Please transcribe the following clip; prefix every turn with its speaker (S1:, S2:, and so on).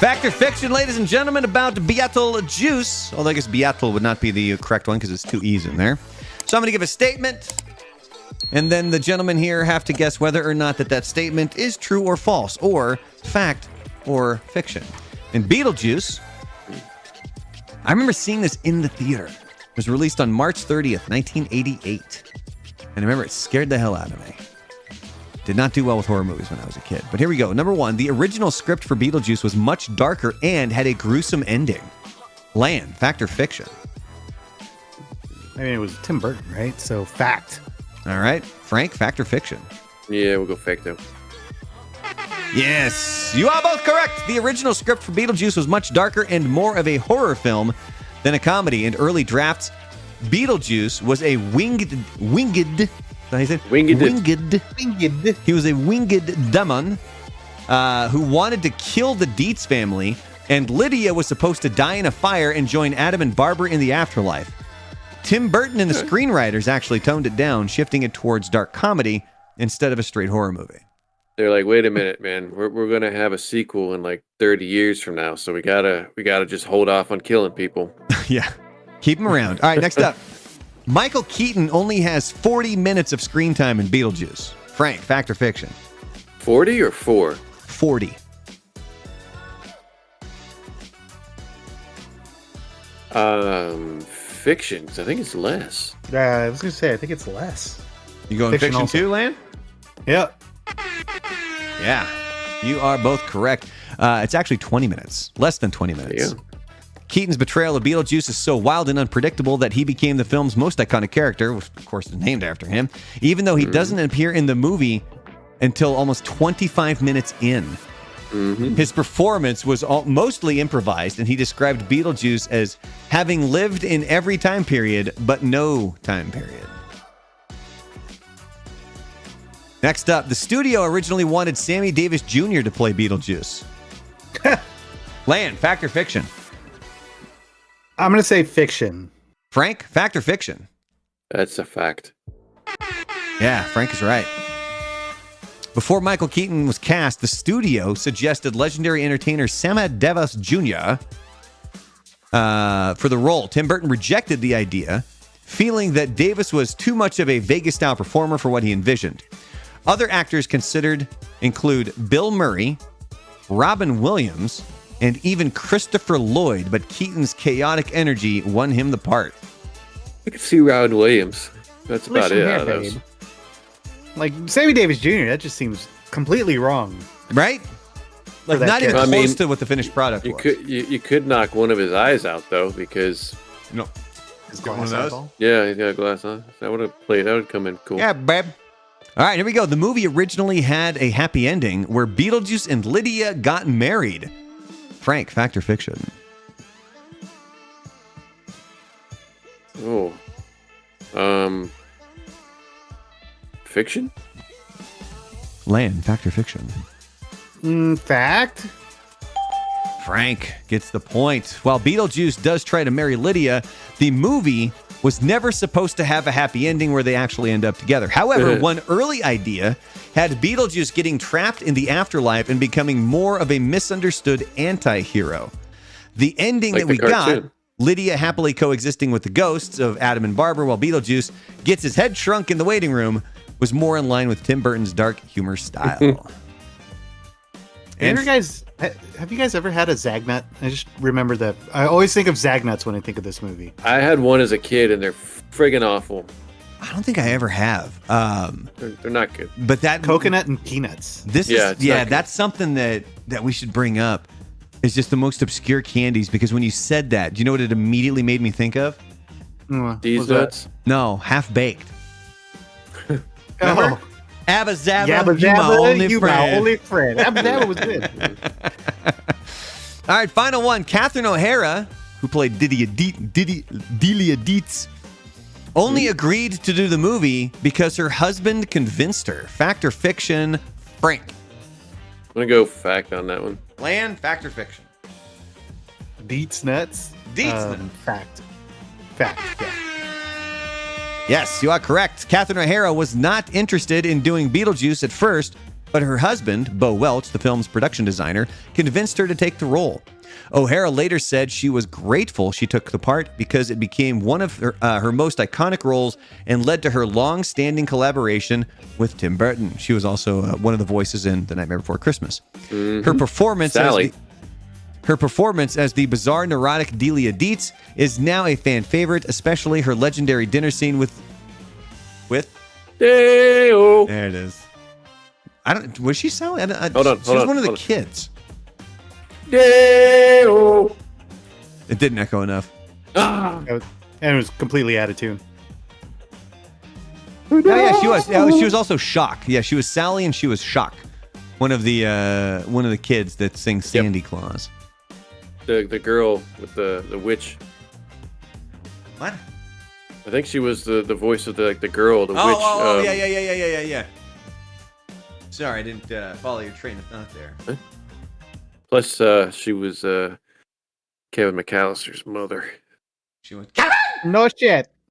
S1: Fact or fiction, ladies and gentlemen, about Beetlejuice. Although I guess Beetle would not be the correct one because it's two E's in there. So I'm going to give a statement, and then the gentlemen here have to guess whether or not that statement is true or false, or fact or fiction. In Beetlejuice, I remember seeing this in the theater. It was released on March 30th, 1988. And I remember it scared the hell out of me. Did not do well with horror movies when I was a kid. But here we go. Number one, the original script for Beetlejuice was much darker and had a gruesome ending. Land, fact or fiction?
S2: I mean, it was Tim Burton, right? So, fact.
S1: All right. Frank, fact or fiction?
S3: Yeah, we'll go fact, though.
S1: Yes, you are both correct. The original script for Beetlejuice was much darker and more of a horror film than a comedy. In early drafts, Beetlejuice was a winged. He was a winged demon who wanted to kill the Dietz family, and Lydia was supposed to die in a fire and join Adam and Barbara in the afterlife. Tim Burton and the screenwriters actually toned it down, shifting it towards dark comedy instead of a straight horror movie.
S3: They're like, wait a minute, man. We're gonna have a sequel in like 30 years from now, so we gotta just hold off on killing people.
S1: Yeah, keep them around. All right, next up, Michael Keaton only has 40 minutes of screen time in Beetlejuice. Frank, fact or fiction?
S3: 40 or 4?
S1: 40.
S3: Fiction. 'Cause I think it's less.
S2: I was going to say, I think it's less.
S1: You going fiction too, Lan?
S2: Yep.
S1: Yeah, you are both correct. It's actually 20 minutes, less than 20 minutes.
S3: Yeah.
S1: Keaton's portrayal of Beetlejuice is so wild and unpredictable that he became the film's most iconic character, which of course is named after him, even though he doesn't appear in the movie until almost 25 minutes in.
S3: Mm-hmm.
S1: His performance was mostly improvised, and he described Beetlejuice as having lived in every time period, but no time period. Next up, the studio originally wanted Sammy Davis Jr. to play Beetlejuice. Lan, fact or fiction?
S2: I'm going to say fiction.
S1: Frank, fact or fiction?
S3: That's a fact.
S1: Yeah, Frank is right. Before Michael Keaton was cast, the studio suggested legendary entertainer Sammy Davis Jr. For the role. Tim Burton rejected the idea, feeling that Davis was too much of a Vegas-style performer for what he envisioned. Other actors considered include Bill Murray, Robin Williams, and even Christopher Lloyd, but Keaton's chaotic energy won him the part.
S3: I could see Robin Williams. That's about it out of those.
S2: Like, Sammy Davis Jr., that just seems completely wrong.
S1: Right? Like, not even close to what the finished product was.
S3: You could knock one of his eyes out, though, because...
S1: No.
S2: His
S1: got one of
S2: glass
S1: those?
S3: Yeah, he's got a glass on. That would have played. That would come in cool.
S1: Yeah, babe. All right, here we go. The movie originally had a happy ending where Beetlejuice and Lydia got married. Frank, fact or fiction?
S3: Oh. Fiction?
S1: Lan, fact or fiction?
S2: Fact.
S1: Frank gets the point. While Beetlejuice does try to marry Lydia, the movie was never supposed to have a happy ending where they actually end up together. However, one early idea had Beetlejuice getting trapped in the afterlife and becoming more of a misunderstood anti-hero. The ending
S3: Like
S1: that we
S3: the cartoon.
S1: got, Lydia happily coexisting with the ghosts of Adam and Barbara while Beetlejuice gets his head shrunk in the waiting room, was more in line with Tim Burton's dark humor style.
S2: Have you guys ever had a Zagnut? I just remember that. I always think of Zagnuts when I think of this movie.
S3: I had one as a kid, and they're friggin' awful.
S1: I don't think I ever have.
S3: They're not good.
S1: But that
S2: Coconut and peanuts.
S1: That's something that we should bring up. Is just the most obscure candies, because when you said that, do you know what it immediately made me think of?
S3: These nuts?
S1: No, half baked.
S2: Oh.
S1: Abba Zabba,
S2: Yabba
S1: you my
S2: Zabba,
S1: only
S2: you
S1: friend.
S2: my only friend. Abba Zabba was good.
S1: All right, final one. Catherine O'Hara, who played Delia Dietz, only agreed to do the movie because her husband convinced her. Fact or fiction, Frank?
S3: I'm going to go fact on that one.
S1: Lan, fact or fiction?
S2: Deets nuts. Fact. Fact, yeah.
S1: Yes, you are correct. Catherine O'Hara was not interested in doing Beetlejuice at first, But her husband, Bo Welch, the film's production designer, convinced her to take the role. O'Hara later said she was grateful she took the part because it became one of her most iconic roles and led to her long-standing collaboration with Tim Burton. She was also one of the voices in The Nightmare Before Christmas.
S3: Mm-hmm.
S1: Her performance
S3: Sally.
S1: Her performance as the bizarre, neurotic Delia Dietz is now a fan favorite, especially her legendary dinner scene with.
S3: Hey-o.
S1: There it is. Was she Sally?
S3: Hold on,
S1: she was one of the kids.
S3: Hey-o.
S1: It didn't echo enough.
S3: Ah.
S2: And it was completely out of tune.
S1: Oh, yeah, she was. Yeah, she was also Shock. Yeah, she was Sally and she was Shock. One of the kids that sings Sandy Claus.
S3: The girl with the witch.
S1: What?
S3: I think she was the voice of the girl, the witch.
S1: Oh, yeah. Sorry, I didn't follow your train of thought there.
S3: Plus, she was Kevin McAllister's mother.
S1: She went.
S2: No shit.